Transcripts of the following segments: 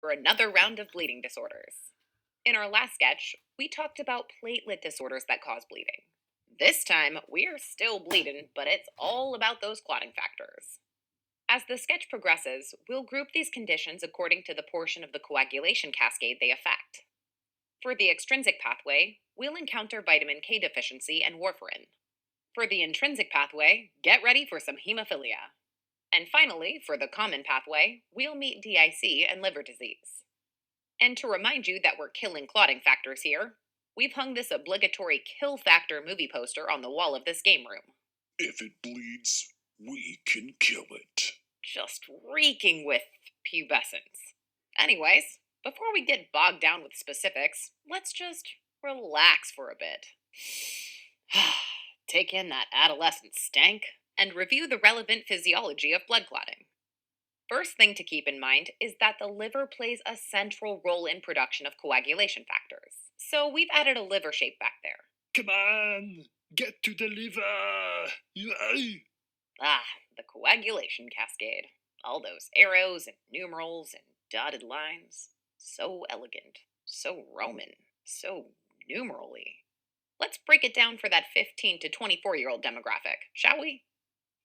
For another round of bleeding disorders. In our last sketch, we talked about platelet disorders that cause bleeding. This time, we're still bleeding, but it's all about those clotting factors. As the sketch progresses, we'll group these conditions according to the portion of the coagulation cascade they affect. For the extrinsic pathway, we'll encounter vitamin K deficiency and warfarin. For the intrinsic pathway, get ready for some hemophilia. And finally, for the common pathway, we'll meet DIC and liver disease. And to remind you that we're killing clotting factors here, we've hung this obligatory kill factor movie poster on the wall of this game room. If it bleeds, we can kill it. Just reeking with pubescence. Anyways, before we get bogged down with specifics, let's just relax for a bit. Take in that adolescent stank and review the relevant physiology of blood clotting. First thing to keep in mind is that the liver plays a central role in production of coagulation factors. So we've added a liver shape back there. Come on, get to the liver. Yay. Ah, the coagulation cascade. All those arrows and numerals and dotted lines. So elegant, so Roman, so numerally. Let's break it down for that 15 to 24-year-old demographic, shall we?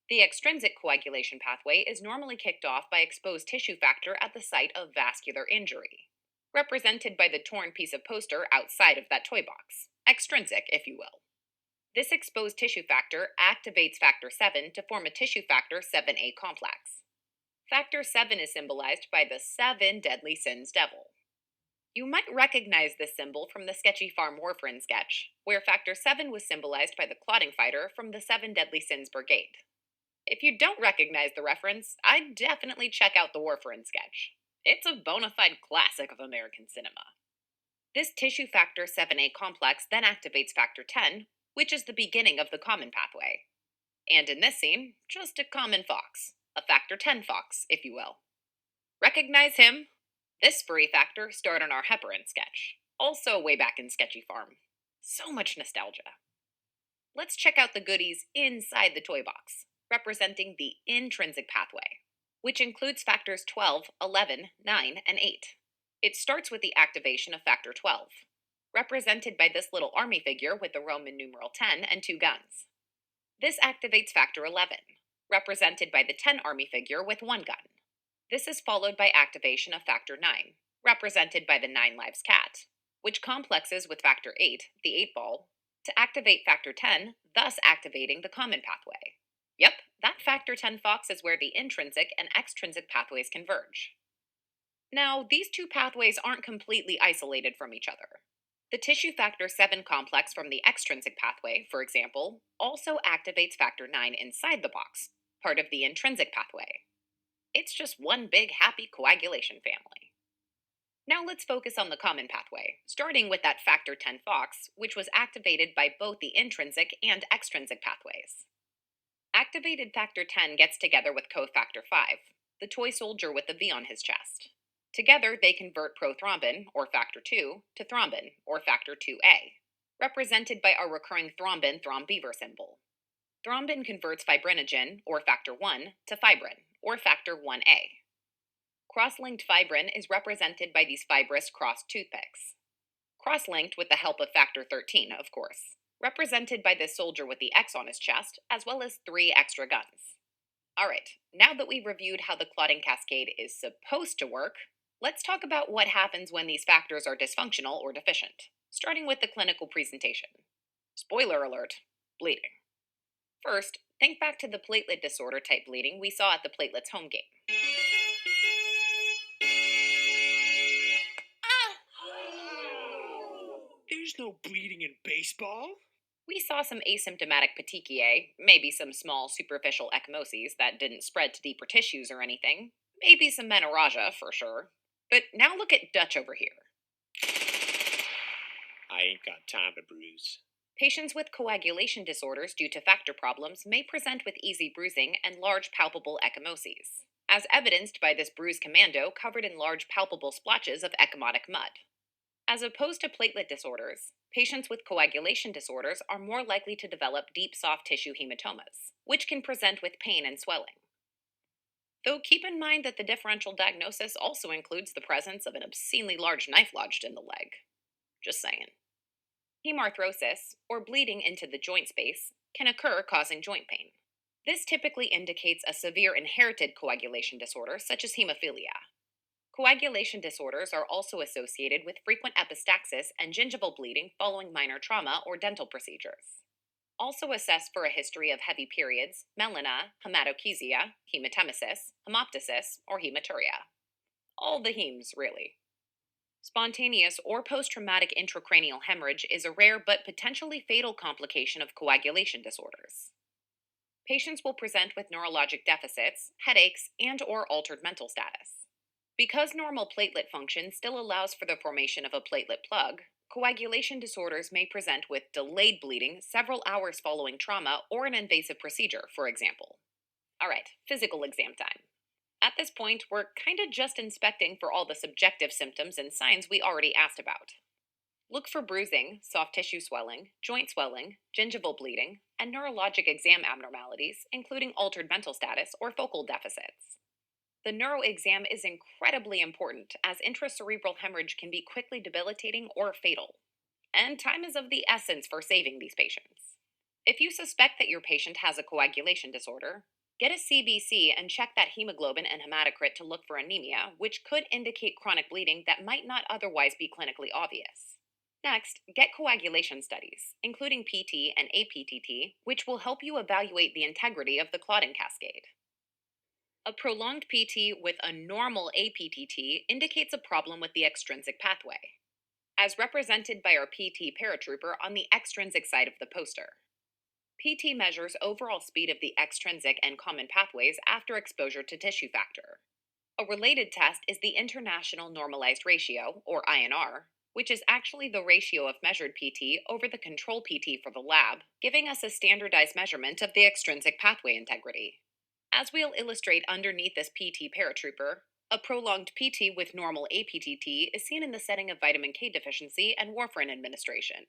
The extrinsic coagulation pathway is normally kicked off by exposed tissue factor at the site of vascular injury, represented by the torn piece of poster outside of that toy box. Extrinsic, if you will. This exposed tissue factor activates factor 7 to form a tissue factor 7A complex. Factor 7 is symbolized by the 7 deadly sins devil. You might recognize this symbol from the sketchy farm warfarin sketch, where factor 7 was symbolized by the clotting fighter from the 7 deadly sins brigade. If you don't recognize the reference, I'd definitely check out the warfarin sketch. It's a bona fide classic of American cinema. This tissue factor 7A complex then activates factor 10, which is the beginning of the common pathway. And in this scene, just a common fox, a factor 10 fox, if you will. Recognize him? This furry factor starred in our heparin sketch, also way back in Sketchy Farm. So much nostalgia. Let's check out the goodies inside the toy box, representing the intrinsic pathway, which includes factors 12, 11, 9, and 8. It starts with the activation of factor 12, represented by this little army figure with the Roman numeral 10 and 2 guns. This activates factor 11, represented by the 10 army figure with 1 gun. This is followed by activation of factor 9, represented by the 9 lives cat, which complexes with factor 8, the 8 ball, to activate factor 10, thus activating the common pathway. Yep, that factor 10 fox is where the intrinsic and extrinsic pathways converge. Now, these two pathways aren't completely isolated from each other. The tissue factor 7 complex from the extrinsic pathway, for example, also activates factor 9 inside the box, part of the intrinsic pathway. It's just one big happy coagulation family. Now let's focus on the common pathway, starting with that factor 10 fox, which was activated by both the intrinsic and extrinsic pathways. Activated factor 10 gets together with cofactor 5, the toy soldier with the V on his chest. Together, they convert prothrombin, or factor 2, to thrombin, or factor 2A, represented by our recurring thrombin thrombeaver symbol. Thrombin converts fibrinogen, or factor 1, to fibrin, or factor 1A. Cross-linked fibrin is represented by these fibrous crossed toothpicks. Cross-linked with the help of factor 13, of course, represented by this soldier with the X on his chest, as well as 3 extra guns. Alright, now that we've reviewed how the clotting cascade is supposed to work, let's talk about what happens when these factors are dysfunctional or deficient, starting with the clinical presentation. Spoiler alert, bleeding. First, think back to the platelet disorder type bleeding we saw at the platelets home game. There's no bleeding in baseball. We saw some asymptomatic petechiae, maybe some small superficial ecchymoses that didn't spread to deeper tissues or anything, maybe some menorrhagia for sure. But now look at Dutch over here. I ain't got time to bruise. Patients with coagulation disorders due to factor problems may present with easy bruising and large palpable ecchymoses, as evidenced by this bruised commando covered in large palpable splotches of ecchymotic mud. As opposed to platelet disorders, patients with coagulation disorders are more likely to develop deep soft tissue hematomas, which can present with pain and swelling. Though keep in mind that the differential diagnosis also includes the presence of an obscenely large knife lodged in the leg. Just saying. Hemarthrosis, or bleeding into the joint space, can occur causing joint pain. This typically indicates a severe inherited coagulation disorder, such as hemophilia. Coagulation disorders are also associated with frequent epistaxis and gingival bleeding following minor trauma or dental procedures. Also assess for a history of heavy periods, melena, hematochezia, hematemesis, hemoptysis, or hematuria. All the hemes, really. Spontaneous or post traumatic intracranial hemorrhage is a rare but potentially fatal complication of coagulation disorders. Patients will present with neurologic deficits, headaches, and or altered mental status. Because normal platelet function still allows for the formation of a platelet plug, coagulation disorders may present with delayed bleeding several hours following trauma or an invasive procedure, for example. All right, physical exam time. At this point, we're kind of just inspecting for all the subjective symptoms and signs we already asked about. Look for bruising, soft tissue swelling, gingival bleeding, and neurologic exam abnormalities, including altered mental status or focal deficits. The neuro exam is incredibly important as intracerebral hemorrhage can be quickly debilitating or fatal. And time is of the essence for saving these patients. If you suspect that your patient has a coagulation disorder, get a CBC and check that hemoglobin and hematocrit to look for anemia, which could indicate chronic bleeding that might not otherwise be clinically obvious. Next, get coagulation studies, including PT and APTT, which will help you evaluate the integrity of the clotting cascade. A prolonged PT with a normal APTT indicates a problem with the extrinsic pathway, as represented by our PT paratrooper on the extrinsic side of the poster. PT measures overall speed of the extrinsic and common pathways after exposure to tissue factor. A related test is the International Normalized Ratio, or INR, which is actually the ratio of measured PT over the control PT for the lab, giving us a standardized measurement of the extrinsic pathway integrity. As we'll illustrate underneath this PT paratrooper, a prolonged PT with normal APTT is seen in the setting of vitamin K deficiency and warfarin administration.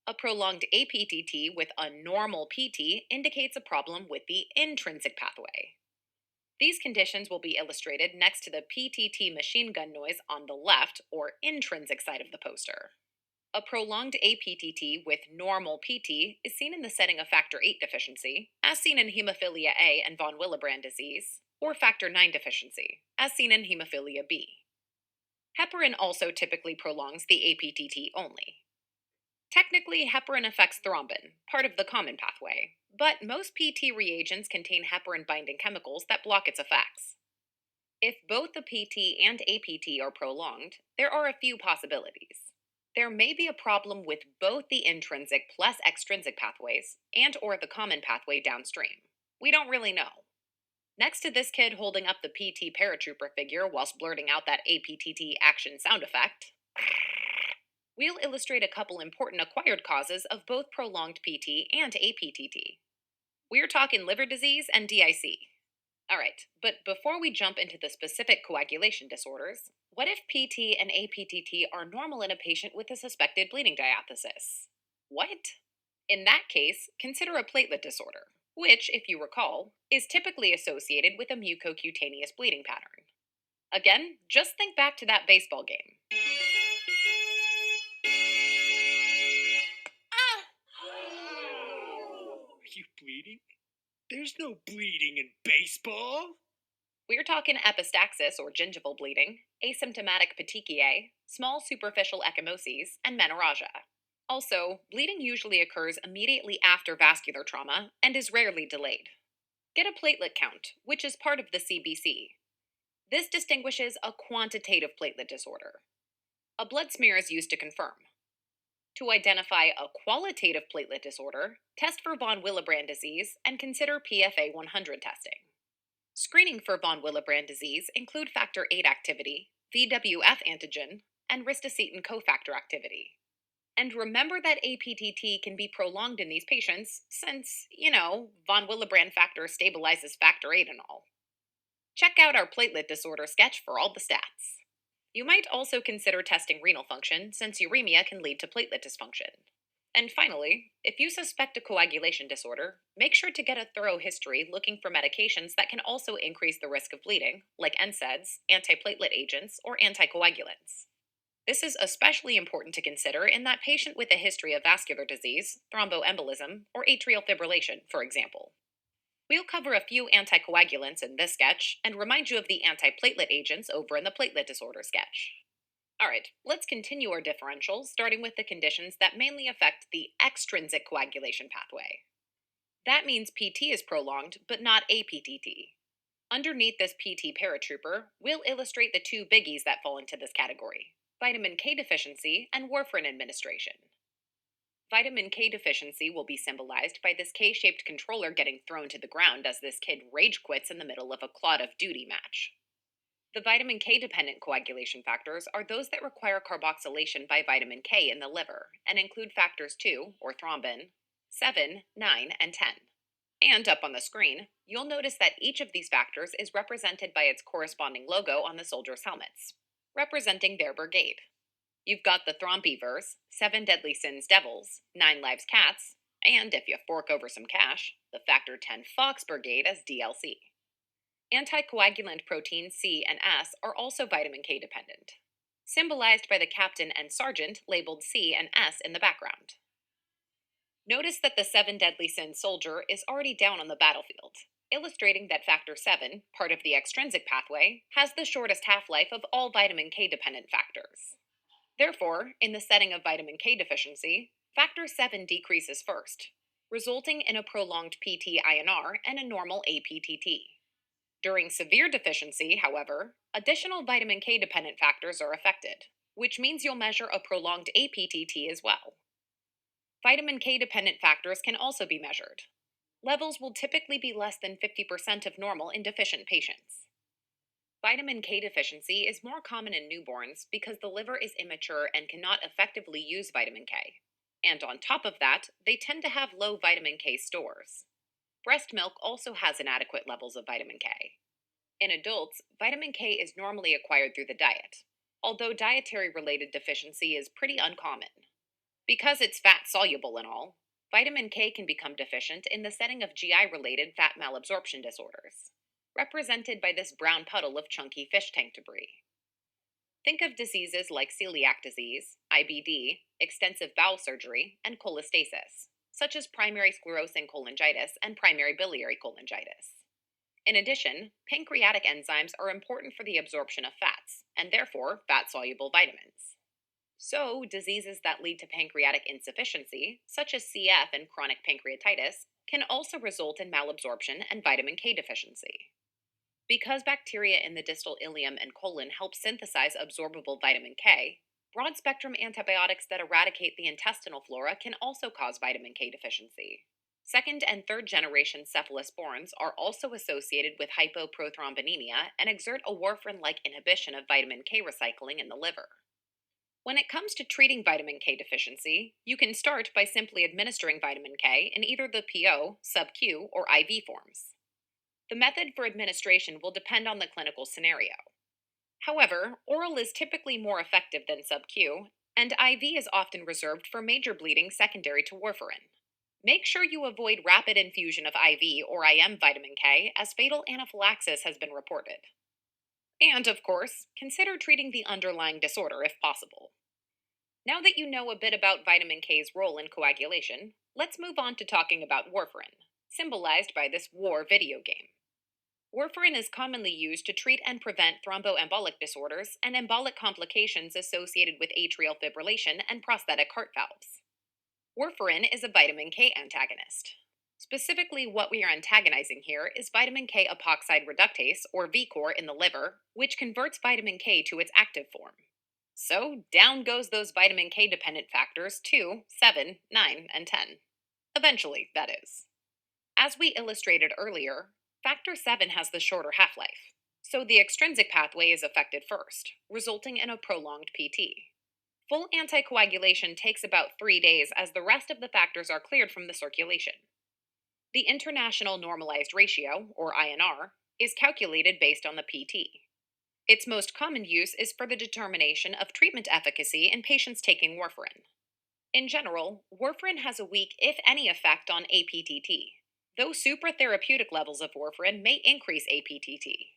A prolonged APTT with a normal PT indicates a problem with the intrinsic pathway. These conditions will be illustrated next to the PTT machine gun noise on the left or intrinsic side of the poster. A prolonged APTT with normal PT is seen in the setting of factor VIII deficiency, as seen in hemophilia A and von Willebrand disease, or factor IX deficiency, as seen in hemophilia B. Heparin also typically prolongs the APTT only. Technically, heparin affects thrombin, part of the common pathway, but most PT reagents contain heparin binding chemicals that block its effects. If both the PT and APT are prolonged, there are a few possibilities. There may be a problem with both the intrinsic plus extrinsic pathways and or the common pathway downstream. We don't really know. Next to this kid holding up the PT paratrooper figure whilst blurting out that APTT action sound effect, we'll illustrate a couple important acquired causes of both prolonged PT and APTT. We're talking liver disease and DIC. Alright, but before we jump into the specific coagulation disorders, what if PT and APTT are normal in a patient with a suspected bleeding diathesis? What? In that case, consider a platelet disorder, which, if you recall, is typically associated with a mucocutaneous bleeding pattern. Again, just think back to that baseball game. Ah! Are you bleeding? There's no bleeding in baseball. We're talking epistaxis or gingival bleeding, asymptomatic petechiae, small superficial ecchymoses, and menorrhagia. Also, bleeding usually occurs immediately after vascular trauma and is rarely delayed. Get a platelet count, which is part of the CBC. This distinguishes a quantitative platelet disorder. A blood smear is used to confirm. To identify a qualitative platelet disorder, test for von Willebrand disease and consider PFA 100 testing. Screening for von Willebrand disease include factor VIII activity, VWF antigen, and ristocetin cofactor activity. And remember that APTT can be prolonged in these patients since, von Willebrand factor stabilizes factor VIII and all. Check out our platelet disorder sketch for all the stats. You might also consider testing renal function since uremia can lead to platelet dysfunction. And finally, if you suspect a coagulation disorder, make sure to get a thorough history looking for medications that can also increase the risk of bleeding, like NSAIDs, antiplatelet agents, or anticoagulants. This is especially important to consider in that patient with a history of vascular disease, thromboembolism, or atrial fibrillation, for example. We'll cover a few anticoagulants in this sketch and remind you of the antiplatelet agents over in the platelet disorder sketch. Alright, let's continue our differentials, starting with the conditions that mainly affect the extrinsic coagulation pathway. That means PT is prolonged, but not APTT. Underneath this PT paratrooper, we'll illustrate the two biggies that fall into this category: vitamin K deficiency and warfarin administration. Vitamin K deficiency will be symbolized by this K shaped controller getting thrown to the ground as this kid rage quits in the middle of a Claude of Duty match. The vitamin K dependent coagulation factors are those that require carboxylation by vitamin K in the liver and include factors 2, or thrombin, 7, 9, and 10. And up on the screen, you'll notice that each of these factors is represented by its corresponding logo on the soldiers' helmets, representing their brigade. You've got the Thrombivers, 7 Deadly Sins Devils, 9 Lives Cats, and if you fork over some cash, the Factor 10 Fox Brigade as DLC. Anticoagulant proteins C and S are also vitamin K dependent, symbolized by the captain and sergeant labeled C and S in the background. Notice that the 7 Deadly Sins soldier is already down on the battlefield, illustrating that factor 7, part of the extrinsic pathway, has the shortest half life of all vitamin K dependent factors. Therefore, in the setting of vitamin K deficiency, factor 7 decreases first, resulting in a prolonged PT-INR and a normal APTT. During severe deficiency, however, additional vitamin K dependent factors are affected, which means you'll measure a prolonged APTT as well. Vitamin K dependent factors can also be measured. Levels will typically be less than 50% of normal in deficient patients. Vitamin K deficiency is more common in newborns because the liver is immature and cannot effectively use vitamin K. And on top of that, they tend to have low vitamin K stores. Breast milk also has inadequate levels of vitamin K. In adults, vitamin K is normally acquired through the diet, although dietary related deficiency is pretty uncommon. Because it's fat soluble and all, vitamin K can become deficient in the setting of GI related fat malabsorption disorders, represented by this brown puddle of chunky fish tank debris. Think of diseases like celiac disease, IBD, extensive bowel surgery, and cholestasis, such as primary sclerosing cholangitis and primary biliary cholangitis. In addition, pancreatic enzymes are important for the absorption of fats, and therefore fat soluble vitamins. So, diseases that lead to pancreatic insufficiency, such as CF and chronic pancreatitis, can also result in malabsorption and vitamin K deficiency. Because bacteria in the distal ileum and colon help synthesize absorbable vitamin K, broad spectrum antibiotics that eradicate the intestinal flora can also cause vitamin K deficiency. Second and third generation cephalosporins are also associated with hypoprothrombinemia and exert a warfarin like inhibition of vitamin K recycling in the liver. When it comes to treating vitamin K deficiency, you can start by simply administering vitamin K in either the PO, sub-Q, or IV forms. The method for administration will depend on the clinical scenario. However, oral is typically more effective than sub-Q, and IV is often reserved for major bleeding secondary to warfarin. Make sure you avoid rapid infusion of IV or IM vitamin K, as fatal anaphylaxis has been reported. And, of course, consider treating the underlying disorder if possible. Now that you know a bit about vitamin K's role in coagulation, let's move on to talking about warfarin, symbolized by this war video game. Warfarin is commonly used to treat and prevent thromboembolic disorders and embolic complications associated with atrial fibrillation and prosthetic heart valves. Warfarin is a vitamin K antagonist. Specifically, what we are antagonizing here is vitamin K epoxide reductase, or VCOR, in the liver, which converts vitamin K to its active form. So, down goes those vitamin K dependent factors 2, 7, 9, and 10. Eventually, that is. As we illustrated earlier, factor 7 has the shorter half life, so the extrinsic pathway is affected first, resulting in a prolonged PT. Full anticoagulation takes about 3 days as the rest of the factors are cleared from the circulation. The International Normalized Ratio, or INR, is calculated based on the PT. Its most common use is for the determination of treatment efficacy in patients taking warfarin. In general, warfarin has a weak, if any, effect on APTT, though supratherapeutic levels of warfarin may increase APTT.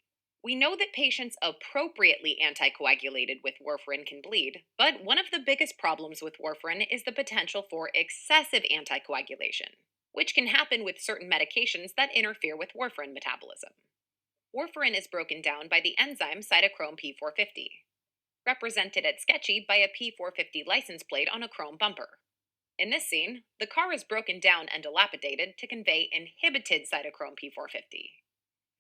We know that patients appropriately anticoagulated with warfarin can bleed, but one of the biggest problems with warfarin is the potential for excessive anticoagulation, which can happen with certain medications that interfere with warfarin metabolism. Warfarin is broken down by the enzyme cytochrome P450, represented at Sketchy by a P450 license plate on a chrome bumper. In this scene, the car is broken down and dilapidated to convey inhibited cytochrome P450.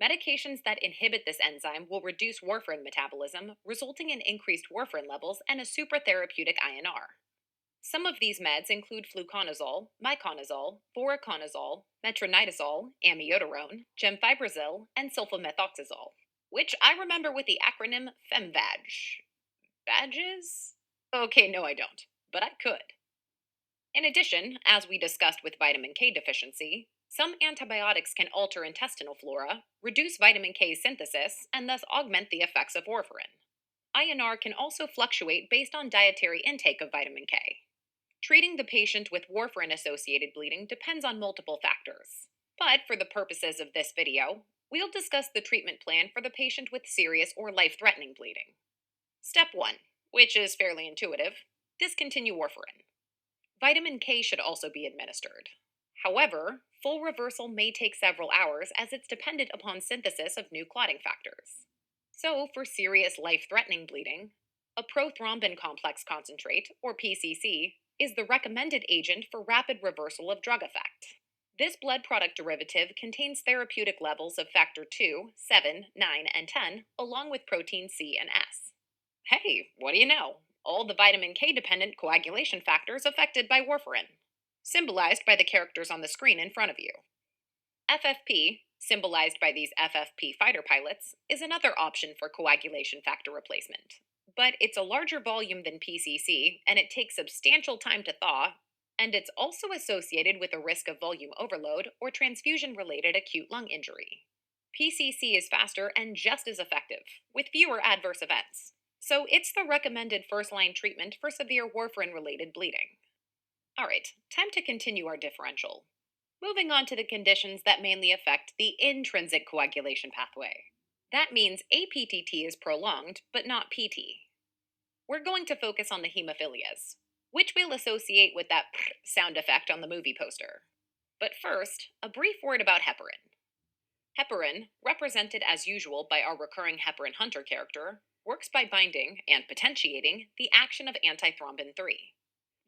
Medications that inhibit this enzyme will reduce warfarin metabolism, resulting in increased warfarin levels and a supratherapeutic INR. Some of these meds include fluconazole, miconazole, voriconazole, metronidazole, amiodarone, gemfibrozil, and sulfamethoxazole, which I remember with the acronym FEMVAG. Badges? Okay, no, I don't, but I could. In addition, as we discussed with vitamin K deficiency, some antibiotics can alter intestinal flora, reduce vitamin K synthesis, and thus augment the effects of warfarin. INR can also fluctuate based on dietary intake of vitamin K. Treating the patient with warfarin associated bleeding depends on multiple factors. But for the purposes of this video, we'll discuss the treatment plan for the patient with serious or life threatening bleeding. Step 1, which is fairly intuitive, discontinue warfarin. Vitamin K should also be administered. However, full reversal may take several hours as it's dependent upon synthesis of new clotting factors. So, for serious life threatening bleeding, a prothrombin complex concentrate, or PCC, is the recommended agent for rapid reversal of drug effect. This blood product derivative contains therapeutic levels of factor 2, 7, 9, and 10, along with protein C and S. Hey, what do you know? All the vitamin K dependent coagulation factors affected by warfarin, symbolized by the characters on the screen in front of you. FFP, symbolized by these FFP fighter pilots, is another option for coagulation factor replacement. But it's a larger volume than PCC, and it takes substantial time to thaw, and it's also associated with a risk of volume overload or transfusion related acute lung injury. PCC is faster and just as effective, with fewer adverse events. So it's the recommended first line treatment for severe warfarin related bleeding. Alright, time to continue our differential. Moving on to the conditions that mainly affect the intrinsic coagulation pathway. That means APTT is prolonged, but not PT. We're going to focus on the hemophilias, which we'll associate with that sound effect on the movie poster. But first, a brief word about heparin. Heparin, represented as usual by our recurring heparin hunter character, works by binding and potentiating the action of antithrombin 3.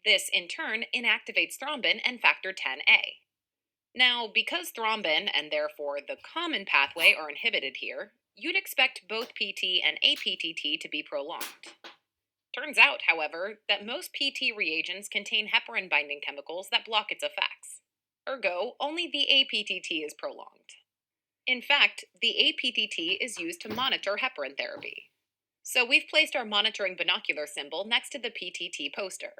This, in turn, inactivates thrombin and factor 10A. Now, because thrombin and therefore the common pathway are inhibited here, you'd expect both PT and APTT to be prolonged. Turns out, however, that most PT reagents contain heparin binding chemicals that block its effects. Ergo, only the APTT is prolonged. In fact, the APTT is used to monitor heparin therapy. So we've placed our monitoring binocular symbol next to the PTT poster.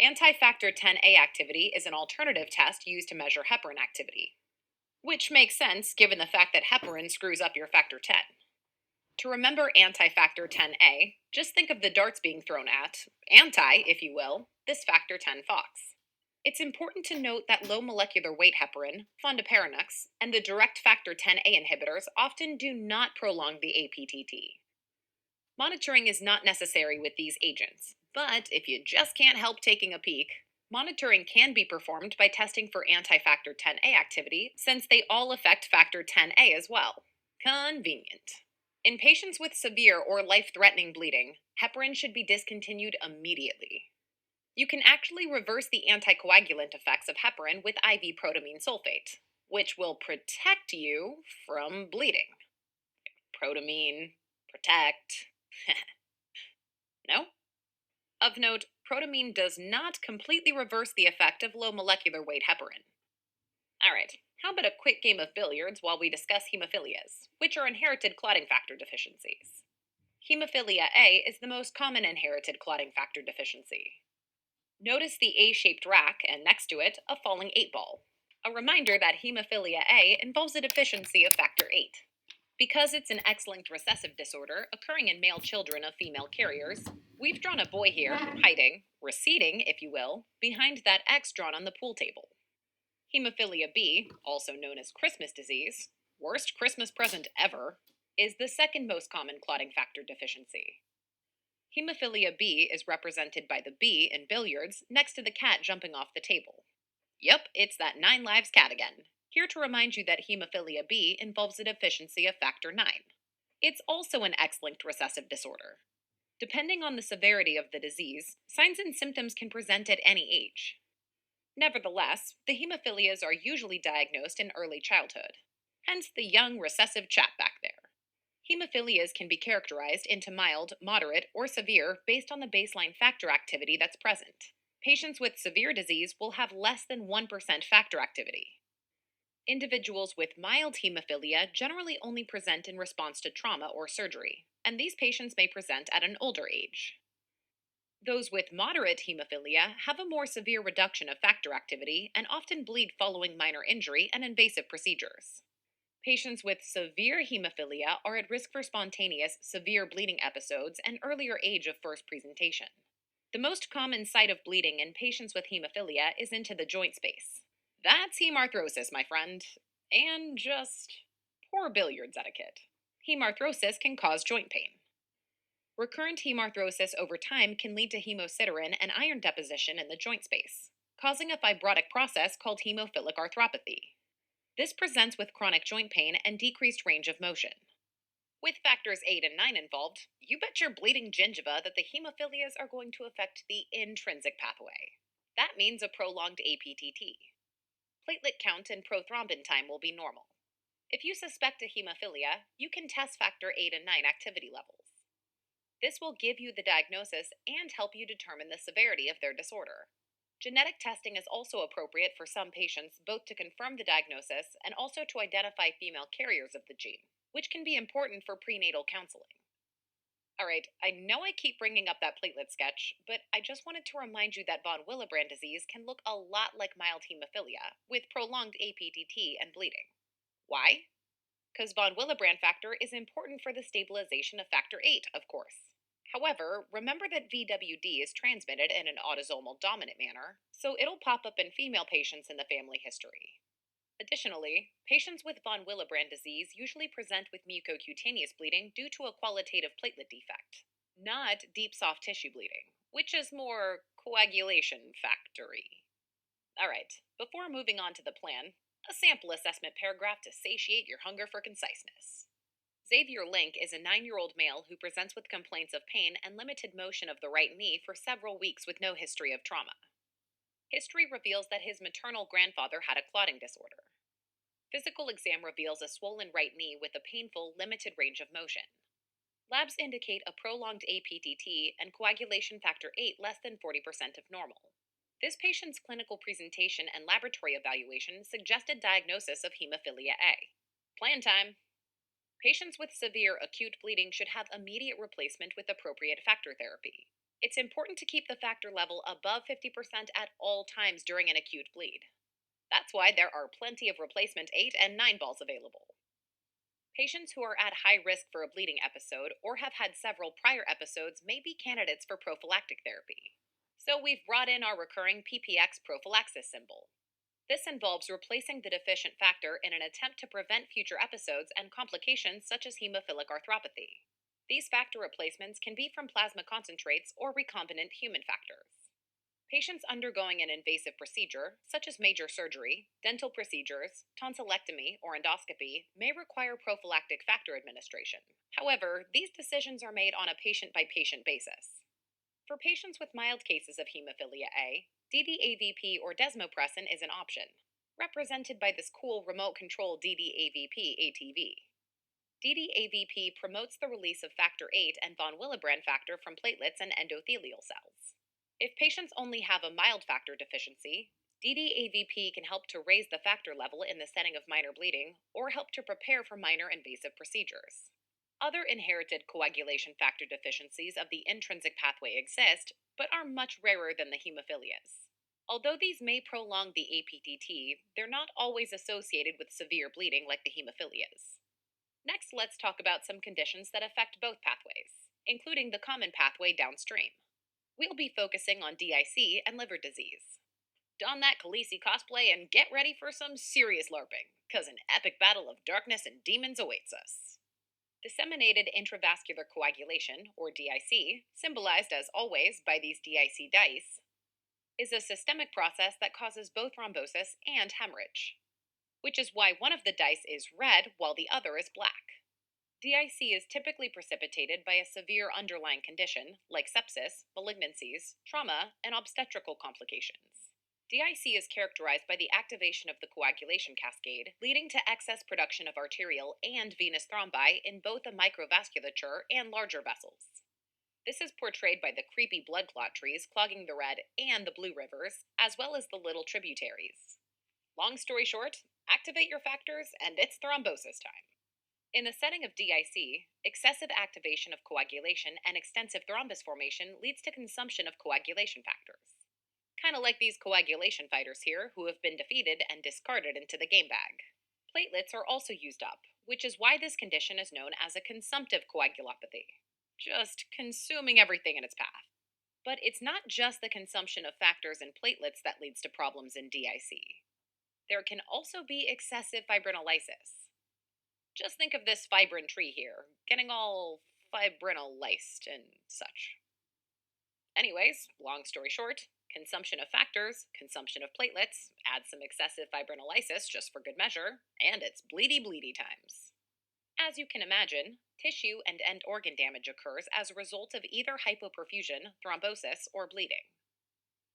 Anti-factor 10A activity is an alternative test used to measure heparin activity, which makes sense given the fact that heparin screws up your factor 10. To remember anti-factor 10A, just think of the darts being thrown at, if you will, this factor 10 fox. It's important to note that low molecular weight heparin, fondaparinux, and the direct factor 10A inhibitors often do not prolong the APTT. Monitoring is not necessary with these agents, but if you just can't help taking a peek, monitoring can be performed by testing for anti-factor 10A activity since they all affect factor 10A as well. Convenient. In patients with severe or life-threatening bleeding, heparin should be discontinued immediately. You can actually reverse the anticoagulant effects of heparin with IV protamine sulfate, which will protect you from bleeding. Protamine, protect. No? Of note, protamine does not completely reverse the effect of low molecular weight heparin. Alright, how about a quick game of billiards while we discuss hemophilias, which are inherited clotting factor deficiencies? Hemophilia A is the most common inherited clotting factor deficiency. Notice the A-shaped rack and next to it, a falling 8 ball. A reminder that hemophilia A involves a deficiency of factor 8. Because it's an X-linked recessive disorder occurring in male children of female carriers, We've drawn a boy here, hiding, receding, if you will, behind that X drawn on the pool table. Hemophilia B, also known as Christmas disease, worst Christmas present ever, is the second most common clotting factor deficiency. Hemophilia B is represented by the B in billiards next to the cat jumping off the table. Yep, it's that 9 lives cat again. Here to remind you that hemophilia B involves a deficiency of factor 9. It's also an X linked recessive disorder. Depending on the severity of the disease, signs and symptoms can present at any age. Nevertheless, the hemophilias are usually diagnosed in early childhood, hence the young recessive chat back there. Hemophilias can be characterized into mild, moderate, or severe based on the baseline factor activity that's present. Patients with severe disease will have less than 1% factor activity. Individuals with mild hemophilia generally only present in response to trauma or surgery, and these patients may present at an older age. Those with moderate hemophilia have a more severe reduction of factor activity and often bleed following minor injury and invasive procedures. Patients with severe hemophilia are at risk for spontaneous, severe bleeding episodes and earlier age of first presentation. The most common site of bleeding in patients with hemophilia is into the joint space. That's hemarthrosis, my friend. And just poor billiards etiquette. Hemarthrosis can cause joint pain. Recurrent hemarthrosis over time can lead to hemosiderin and iron deposition in the joint space, causing a fibrotic process called hemophilic arthropathy. This presents with chronic joint pain and decreased range of motion. With factors 8 and 9 involved, you bet your bleeding gingiva that the hemophilias are going to affect the intrinsic pathway. That means a prolonged APTT. Platelet count and prothrombin time will be normal. If you suspect a hemophilia, you can test factor 8 and 9 activity levels. This will give you the diagnosis and help you determine the severity of their disorder. Genetic testing is also appropriate for some patients, both to confirm the diagnosis and also to identify female carriers of the gene, which can be important for prenatal counseling. Alright, I know I keep bringing up that platelet sketch, but I just wanted to remind you that von Willebrand disease can look a lot like mild hemophilia, with prolonged APTT and bleeding. Why? Because von Willebrand factor is important for the stabilization of factor 8, of course. However, remember that VWD is transmitted in an autosomal dominant manner, so it'll pop up in female patients in the family history. Additionally, patients with von Willebrand disease usually present with mucocutaneous bleeding due to a qualitative platelet defect, not deep soft tissue bleeding, which is more coagulation factory. Alright, before moving on to the plan, a sample assessment paragraph to satiate your hunger for conciseness. Xavier Link is a 9-year-old male who presents with complaints of pain and limited motion of the right knee for several weeks with no history of trauma. History reveals that his maternal grandfather had a clotting disorder. Physical exam reveals a swollen right knee with a painful, limited range of motion. Labs indicate a prolonged APTT and coagulation factor 8 less than 40% of normal. This patient's clinical presentation and laboratory evaluation suggested diagnosis of hemophilia A. Plan time! Patients with severe acute bleeding should have immediate replacement with appropriate factor therapy. It's important to keep the factor level above 50% at all times during an acute bleed. That's why there are plenty of replacement 8 and 9 balls available. Patients who are at high risk for a bleeding episode or have had several prior episodes may be candidates for prophylactic therapy. So we've brought in our recurring PPX prophylaxis symbol. This involves replacing the deficient factor in an attempt to prevent future episodes and complications such as hemophilic arthropathy. These factor replacements can be from plasma concentrates or recombinant human factors. Patients undergoing an invasive procedure, such as major surgery, dental procedures, tonsillectomy, or endoscopy, may require prophylactic factor administration. However, these decisions are made on a patient by patient basis. For patients with mild cases of hemophilia A, DDAVP or desmopressin is an option, represented by this cool remote control DDAVP ATV. DDAVP promotes the release of factor 8 and von Willebrand factor from platelets and endothelial cells. If patients only have a mild factor deficiency, DDAVP can help to raise the factor level in the setting of minor bleeding or help to prepare for minor invasive procedures. Other inherited coagulation factor deficiencies of the intrinsic pathway exist, but are much rarer than the hemophilias. Although these may prolong the APTT, they're not always associated with severe bleeding like the hemophilias. Next, let's talk about some conditions that affect both pathways. including the common pathway downstream. We'll be focusing on DIC and liver disease. Don that Khaleesi cosplay and get ready for some serious LARPing, because an epic battle of darkness and demons awaits us. Disseminated intravascular coagulation, or DIC, symbolized as always by these DIC dice, is a systemic process that causes both thrombosis and hemorrhage, which is why one of the dice is red while the other is black. DIC is typically precipitated by a severe underlying condition like sepsis, malignancies, trauma, and obstetrical complications. DIC is characterized by the activation of the coagulation cascade, leading to excess production of arterial and venous thrombi in both the microvasculature and larger vessels. This is portrayed by the creepy blood clot trees clogging the red and the blue rivers, as well as the little tributaries. Long story short, activate your factors and it's thrombosis time. In the setting of DIC, excessive activation of coagulation and extensive thrombus formation leads to consumption of coagulation factors. Kind of like these coagulation fighters here who have been defeated and discarded into the game bag. Platelets are also used up, which is why this condition is known as a consumptive coagulopathy. Just consuming everything in its path. But it's not just the consumption of factors and platelets that leads to problems in DIC. There can also be excessive fibrinolysis. Just think of this fibrin tree here, getting all fibrinolyzed and such. Anyways, long story short, consumption of factors, consumption of platelets, add some excessive fibrinolysis just for good measure, and it's bleedy bleedy times. As you can imagine, tissue and end organ damage occurs as a result of either hypoperfusion, thrombosis, or bleeding.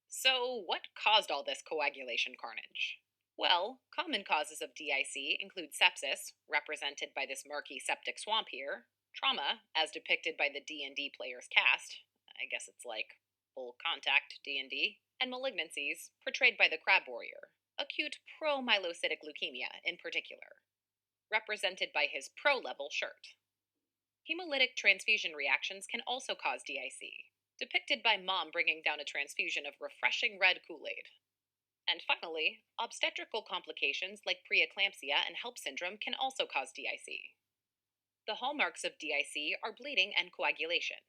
So, what caused all this coagulation carnage? Well, common causes of DIC include sepsis, represented by this murky septic swamp here, trauma, as depicted by the D&D player's cast, I guess it's like full contact D&D, and malignancies, portrayed by the crab warrior, acute promyelocytic leukemia in particular, represented by his pro level shirt. Hemolytic transfusion reactions can also cause DIC, depicted by mom bringing down a transfusion of refreshing red Kool Aid. And finally, obstetrical complications like preeclampsia and HELP syndrome can also cause DIC. The hallmarks of DIC are bleeding and coagulation.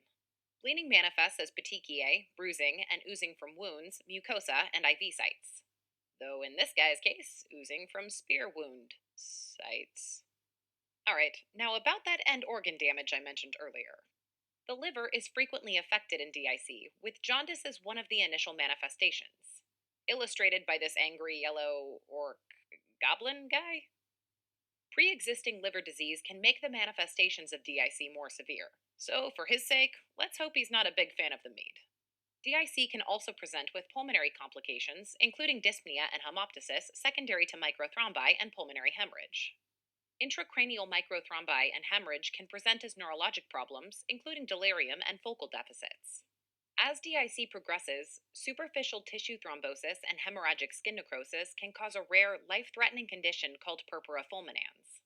Bleeding manifests as petechiae, bruising, and oozing from wounds, mucosa, and IV sites. Though in this guy's case, oozing from spear wound sites. Alright, now about that end organ damage I mentioned earlier. The liver is frequently affected in DIC, with jaundice as one of the initial manifestations, illustrated by this angry yellow orc goblin guy. Pre existing liver disease can make the manifestations of DIC more severe, so for his sake, let's hope he's not a big fan of the mead. DIC can also present with pulmonary complications, including dyspnea and hemoptysis secondary to microthrombi and pulmonary hemorrhage. Intracranial microthrombi and hemorrhage can present as neurologic problems, including delirium and focal deficits. As DIC progresses, superficial tissue thrombosis and hemorrhagic skin necrosis can cause a rare, life threatening condition called purpura fulminans.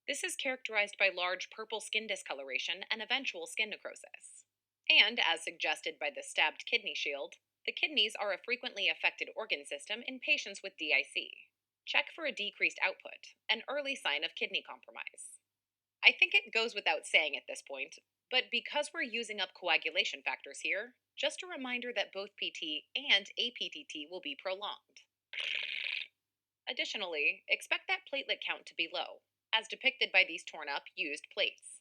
This is characterized by large purple skin discoloration and eventual skin necrosis. And, as suggested by the stabbed kidney shield, the kidneys are a frequently affected organ system in patients with DIC. Check for a decreased output, an early sign of kidney compromise. I think it goes without saying at this point, but because we're using up coagulation factors here, just a reminder that both PT and APTT will be prolonged. Additionally, expect that platelet count to be low, as depicted by these torn up, used plates.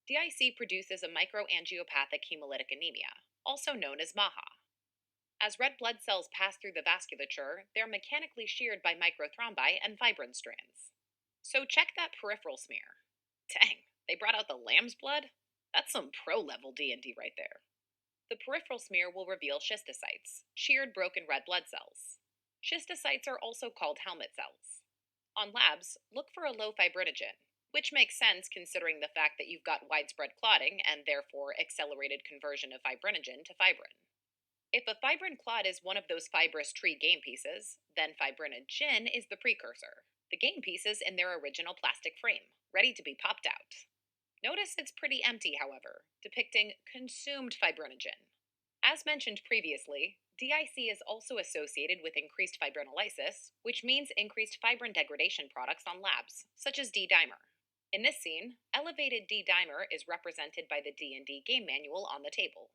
DIC produces a microangiopathic hemolytic anemia, also known as MAHA. As red blood cells pass through the vasculature, they're mechanically sheared by microthrombi and fibrin strands. So check that peripheral smear. Dang, they brought out the lamb's blood? That's some pro level D&D right there. The peripheral smear will reveal schistocytes, sheared broken red blood cells. Schistocytes are also called helmet cells. On labs, look for a low fibrinogen, which makes sense considering the fact that you've got widespread clotting and therefore accelerated conversion of fibrinogen to fibrin. If a fibrin clot is one of those fibrous tree game pieces, then fibrinogen is the precursor, the game pieces in their original plastic frame, ready to be popped out. Notice it's pretty empty, however, depicting consumed fibrinogen. As mentioned previously, DIC is also associated with increased fibrinolysis, which means increased fibrin degradation products on labs, such as D-dimer. In this scene, elevated D dimer is represented by the D&D game manual on the table.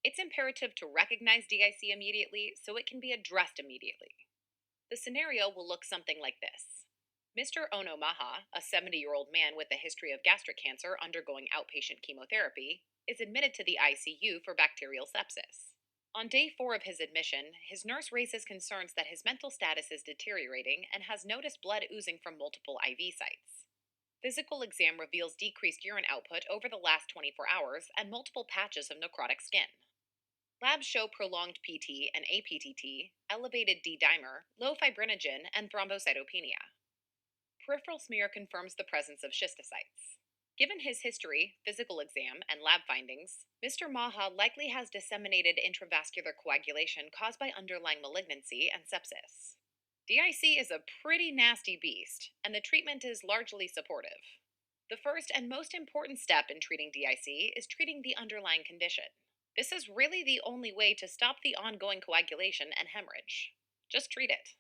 It's imperative to recognize DIC immediately so it can be addressed immediately. The scenario will look something like this. Mr. Onomaha, a 70-year-old man with a history of gastric cancer undergoing outpatient chemotherapy, is admitted to the ICU for bacterial sepsis. On day 4 of his admission, his nurse raises concerns that his mental status is deteriorating and has noticed blood oozing from multiple IV sites. Physical exam reveals decreased urine output over the last 24 hours and multiple patches of necrotic skin. Labs show prolonged PT and APTT, elevated D dimer, low fibrinogen, and thrombocytopenia. Peripheral smear confirms the presence of schistocytes. Given his history, physical exam, and lab findings, Mr. Maha likely has disseminated intravascular coagulation caused by underlying malignancy and sepsis. DIC is a pretty nasty beast, and the treatment is largely supportive. The first and most important step in treating DIC is treating the underlying condition. This is really the only way to stop the ongoing coagulation and hemorrhage. Just treat it.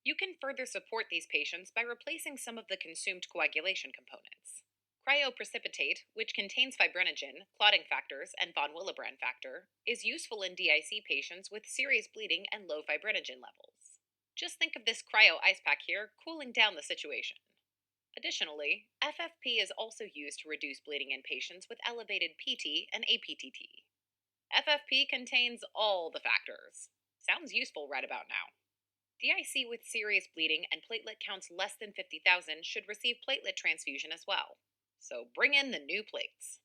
You can further support these patients by replacing some of the consumed coagulation components. Cryoprecipitate, which contains fibrinogen, clotting factors, and von Willebrand factor, is useful in DIC patients with serious bleeding and low fibrinogen levels. Just think of this cryo ice pack here cooling down the situation. Additionally, FFP is also used to reduce bleeding in patients with elevated PT and APTT. FFP contains all the factors. Sounds useful right about now. DIC with serious bleeding and platelet counts less than 50,000 should receive platelet transfusion as well. So bring in the new plates.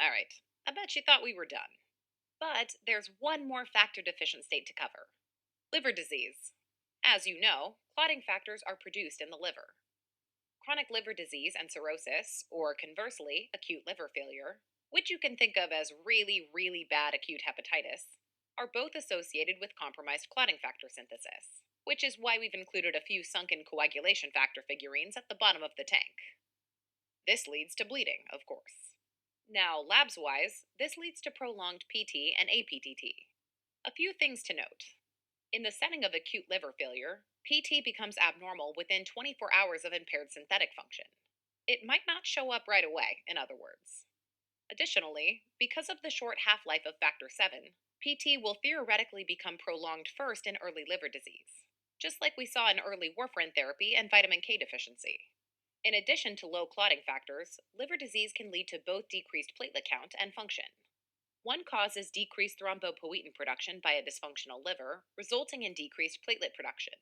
Alright, I bet you thought we were done. But there's one more factor deficient state to cover: liver disease. As you know, clotting factors are produced in the liver. Chronic liver disease and cirrhosis, or conversely, acute liver failure, which you can think of as really, really bad acute hepatitis, are both associated with compromised clotting factor synthesis, which is why we've included a few sunken coagulation factor figurines at the bottom of the tank. This leads to bleeding, of course. Now, labs wise, this leads to prolonged PT and APTT. A few things to note. In the setting of acute liver failure, PT becomes abnormal within 24 hours of impaired synthetic function. It might not show up right away, in other words. Additionally, because of the short half life of factor 7, PT will theoretically become prolonged first in early liver disease, just like we saw in early warfarin therapy and vitamin K deficiency. In addition to low clotting factors, liver disease can lead to both decreased platelet count and function. One cause is decreased thrombopoietin production by a dysfunctional liver, resulting in decreased platelet production.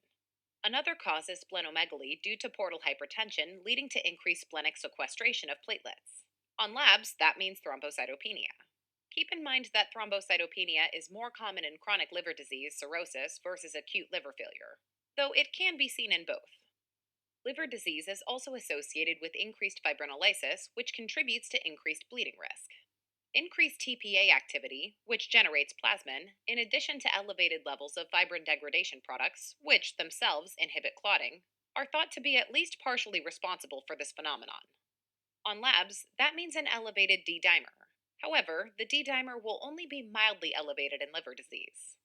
Another cause is splenomegaly due to portal hypertension, leading to increased splenic sequestration of platelets. On labs, that means thrombocytopenia. Keep in mind that thrombocytopenia is more common in chronic liver disease, cirrhosis, versus acute liver failure, though it can be seen in both. Liver disease is also associated with increased fibrinolysis, which contributes to increased bleeding risk. Increased TPA activity, which generates plasmin, in addition to elevated levels of fibrin degradation products, which themselves inhibit clotting, are thought to be at least partially responsible for this phenomenon. On labs, that means an elevated D dimer. However, the D dimer will only be mildly elevated in liver disease.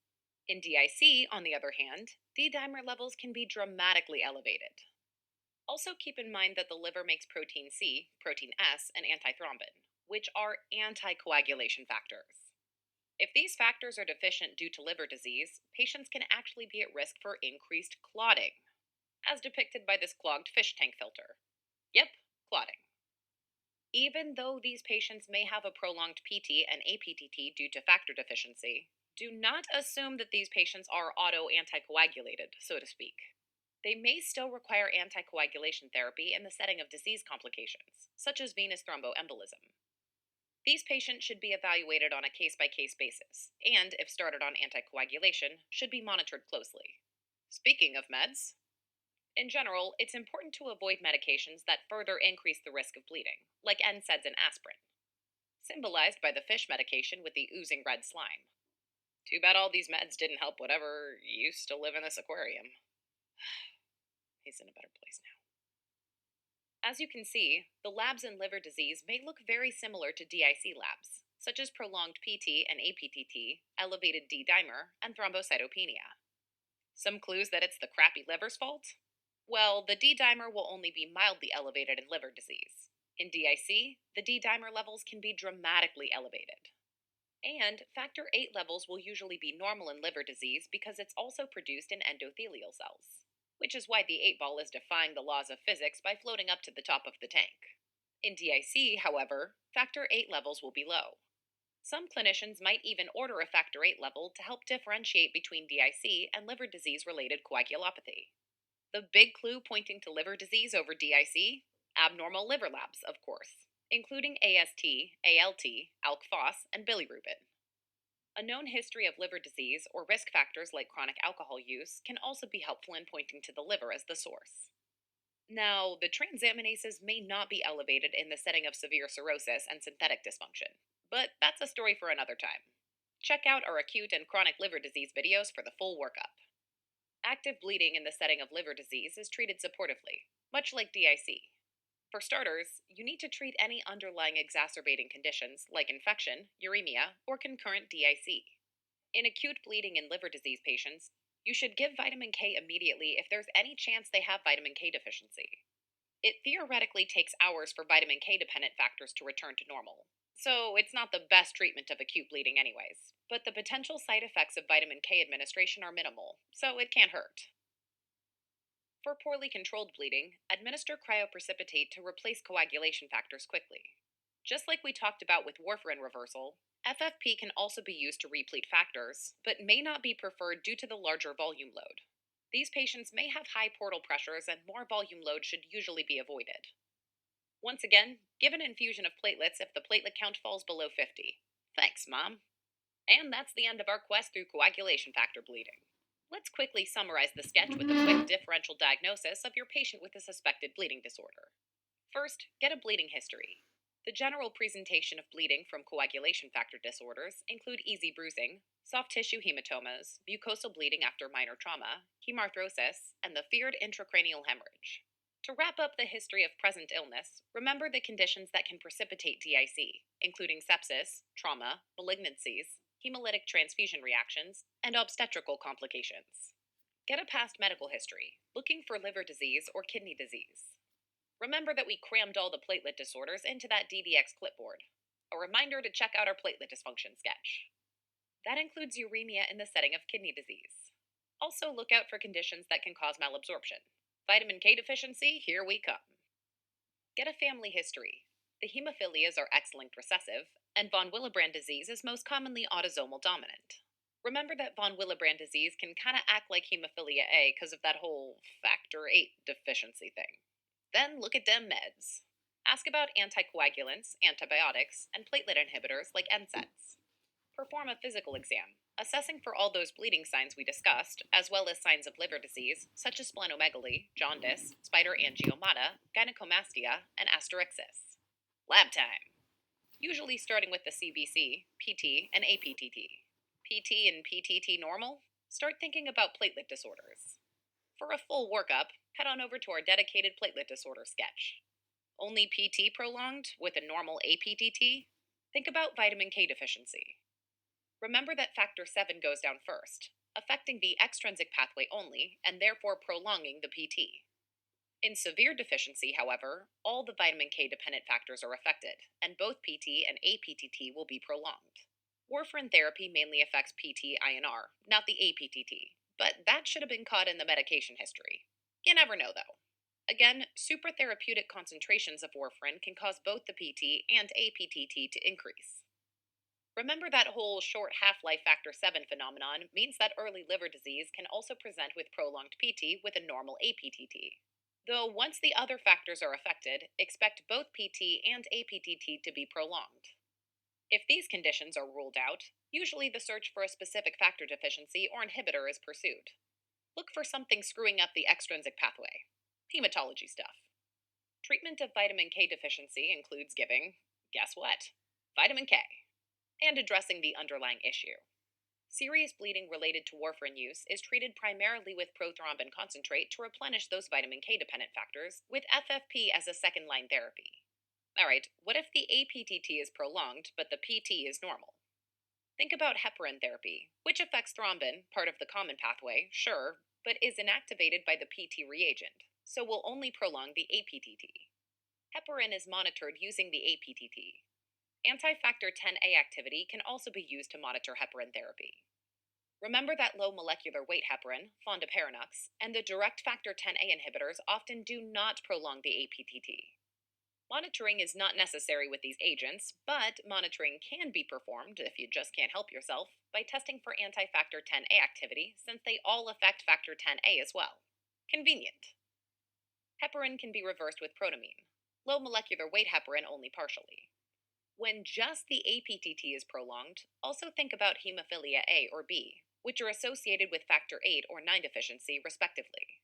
In DIC, on the other hand, D dimer levels can be dramatically elevated. Also, keep in mind that the liver makes protein C, protein S, and antithrombin, which are anticoagulation factors. If these factors are deficient due to liver disease, patients can actually be at risk for increased clotting, as depicted by this clogged fish tank filter. Yep, clotting. Even though these patients may have a prolonged PT and APTT due to factor deficiency, do not assume that these patients are auto anticoagulated, so to speak. They may still require anticoagulation therapy in the setting of disease complications, such as venous thromboembolism. These patients should be evaluated on a case by case basis, and, if started on anticoagulation, should be monitored closely. Speaking of meds, in general, it's important to avoid medications that further increase the risk of bleeding, like NSAIDs and aspirin, symbolized by the fish medication with the oozing red slime. Too bad all these meds didn't help whatever used to live in this aquarium. He's in a better place now. As you can see, the labs in liver disease may look very similar to DIC labs, such as prolonged PT and APTT, elevated D dimer, and thrombocytopenia. Some clues that it's the crappy liver's fault? Well, the D dimer will only be mildly elevated in liver disease, In DIC, the D dimer levels can be dramatically elevated. And factor VIII levels will usually be normal in liver disease because it's also produced in endothelial cells, which is why the 8 ball is defying the laws of physics by floating up to the top of the tank. In DIC, however, factor VIII levels will be low. Some clinicians might even order a factor VIII level to help differentiate between DIC and liver disease related coagulopathy. The big clue pointing to liver disease over DIC? Abnormal liver labs, of course, including AST, ALT, ALK Phos, and bilirubin. A known history of liver disease or risk factors like chronic alcohol use can also be helpful in pointing to the liver as the source. Now, the transaminases may not be elevated in the setting of severe cirrhosis and synthetic dysfunction, but that's a story for another time. Check out our acute and chronic liver disease videos for the full workup. Active bleeding in the setting of liver disease is treated supportively, much like DIC. For starters, you need to treat any underlying exacerbating conditions like infection, uremia, or concurrent DIC. In acute bleeding in liver disease patients, you should give vitamin K immediately if there's any chance they have vitamin K deficiency. It theoretically takes hours for vitamin K dependent factors to return to normal, so it's not the best treatment of acute bleeding, anyways. But the potential side effects of vitamin K administration are minimal, so it can't hurt. For poorly controlled bleeding, administer cryoprecipitate to replace coagulation factors quickly. Just like we talked about with warfarin reversal, FFP can also be used to replete factors, but may not be preferred due to the larger volume load. These patients may have high portal pressures and more volume load should usually be avoided. Once again, give an infusion of platelets if the platelet count falls below 50. Thanks, Mom. And that's the end of our quest through coagulation factor bleeding. Let's quickly summarize the sketch with a quick differential diagnosis of your patient with a suspected bleeding disorder. First, get a bleeding history. The general presentation of bleeding from coagulation factor disorders include easy bruising, soft tissue hematomas, mucosal bleeding after minor trauma, hemarthrosis, and the feared intracranial hemorrhage. To wrap up the history of present illness, remember the conditions that can precipitate DIC, including sepsis, trauma, malignancies, hemolytic transfusion reactions, and obstetrical complications. Get a past medical history, looking for liver disease or kidney disease. Remember that we crammed all the platelet disorders into that DDX clipboard. A reminder to check out our platelet dysfunction sketch. That includes uremia in the setting of kidney disease. Also, look out for conditions that can cause malabsorption. Vitamin K deficiency, here we come. Get a family history. The hemophilias are X linked recessive, and von Willebrand disease is most commonly autosomal dominant. Remember that von Willebrand disease can kind of act like hemophilia A because of that whole factor VIII deficiency thing. Then look at dem meds. Ask about anticoagulants, antibiotics, and platelet inhibitors like NSAIDs. Perform a physical exam, assessing for all those bleeding signs we discussed, as well as signs of liver disease, such as splenomegaly, jaundice, spider angiomata, gynecomastia, and asterixis. Lab time! Usually starting with the CBC, PT, and APTT. PT and PTT normal? Start thinking about platelet disorders. For a full workup, head on over to our dedicated platelet disorder sketch. Only PT prolonged with a normal APTT? Think about vitamin K deficiency. Remember that factor VII goes down first, affecting the extrinsic pathway only, and therefore prolonging the PT. In severe deficiency, however, all the vitamin K dependent factors are affected, and both PT and APTT will be prolonged. Warfarin therapy mainly affects PT INR, not the APTT, but that should have been caught in the medication history. You never know, though. Again, supratherapeutic concentrations of warfarin can cause both the PT and APTT to increase. Remember that whole short half life factor VII phenomenon means that early liver disease can also present with prolonged PT with a normal APTT. Though once the other factors are affected, expect both PT and APTT to be prolonged. If these conditions are ruled out, usually the search for a specific factor deficiency or inhibitor is pursued. Look for something screwing up the extrinsic pathway. Hematology stuff. Treatment of vitamin K deficiency includes giving, guess what? Vitamin K. And addressing the underlying issue. Serious bleeding related to warfarin use is treated primarily with prothrombin concentrate to replenish those vitamin K dependent factors, with FFP as a second line therapy. Alright, what if the APTT is prolonged but the PT is normal? Think about heparin therapy, which affects thrombin, part of the common pathway, sure, but is inactivated by the PT reagent, so will only prolong the APTT. Heparin is monitored using the APTT. Anti-factor 10A activity can also be used to monitor heparin therapy. Remember that low molecular weight heparin, fondaparinux, and the direct factor 10A inhibitors often do not prolong the APTT. Monitoring is not necessary with these agents, but monitoring can be performed, if you just can't help yourself, by testing for anti factor 10A activity since they all affect factor 10A as well. Convenient. Heparin can be reversed with protamine. Low molecular weight heparin only partially. When just the APTT is prolonged, also think about hemophilia A or B, which are associated with factor 8 or 9 deficiency, respectively.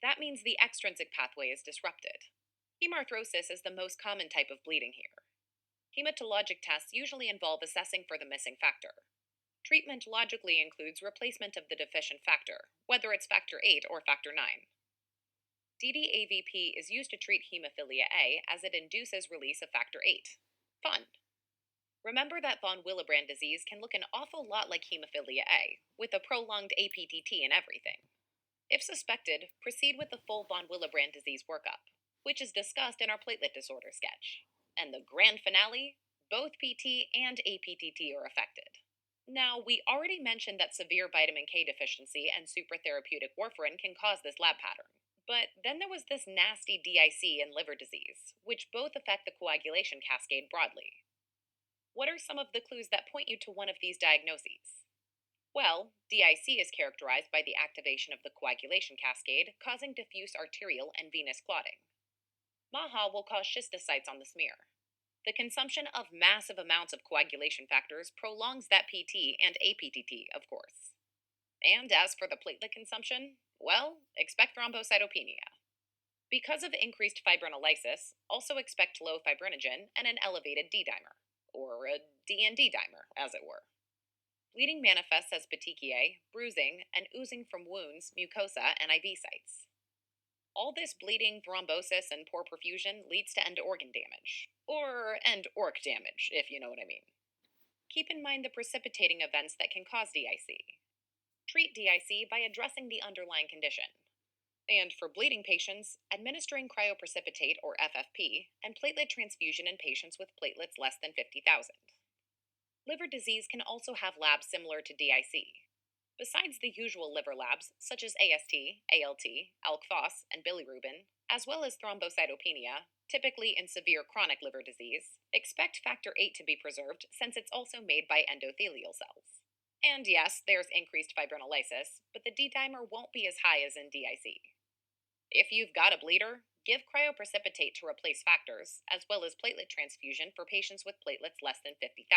That means the extrinsic pathway is disrupted. Hemarthrosis is the most common type of bleeding here. Hematologic tests usually involve assessing for the missing factor. Treatment logically includes replacement of the deficient factor, whether it's factor 8 or factor 9. DDAVP is used to treat hemophilia A as it induces release of factor 8. Fun! Remember that von Willebrand disease can look an awful lot like hemophilia A, with a prolonged APTT and everything. If suspected, proceed with the full von Willebrand disease workup, which is discussed in our platelet disorder sketch. And the grand finale, both PT and APTT are affected. Now, we already mentioned that severe vitamin K deficiency and supertherapeutic warfarin can cause this lab pattern. But then there was this nasty DIC and liver disease, which both affect the coagulation cascade broadly. What are some of the clues that point you to one of these diagnoses? Well, DIC is characterized by the activation of the coagulation cascade, causing diffuse arterial and venous clotting. MAHA will cause schistocytes on the smear. The consumption of massive amounts of coagulation factors prolongs that PT and APTT, of course. And as for the platelet consumption, well, expect thrombocytopenia. Because of increased fibrinolysis, also expect low fibrinogen and an elevated D dimer, or a DND dimer, as it were. Bleeding manifests as petechiae, bruising, and oozing from wounds, mucosa, and IV sites. All this bleeding, thrombosis, and poor perfusion leads to end organ damage, or end orc damage, if you know what I mean. Keep in mind the precipitating events that can cause DIC. Treat DIC by addressing the underlying condition. And for bleeding patients, administering cryoprecipitate or FFP and platelet transfusion in patients with platelets less than 50,000. Liver disease can also have labs similar to DIC. Besides the usual liver labs, such as AST, ALT, ALK-Phos, and bilirubin, as well as thrombocytopenia, typically in severe chronic liver disease, expect factor 8 to be preserved since it's also made by endothelial cells. And yes, there's increased fibrinolysis, but the D dimer won't be as high as in DIC. If you've got a bleeder, give cryoprecipitate to replace factors, as well as platelet transfusion for patients with platelets less than 50,000.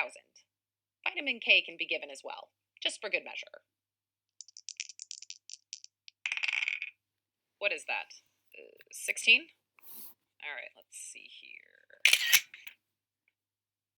Vitamin K can be given as well, just for good measure. What is that? 16? Alright, let's see here.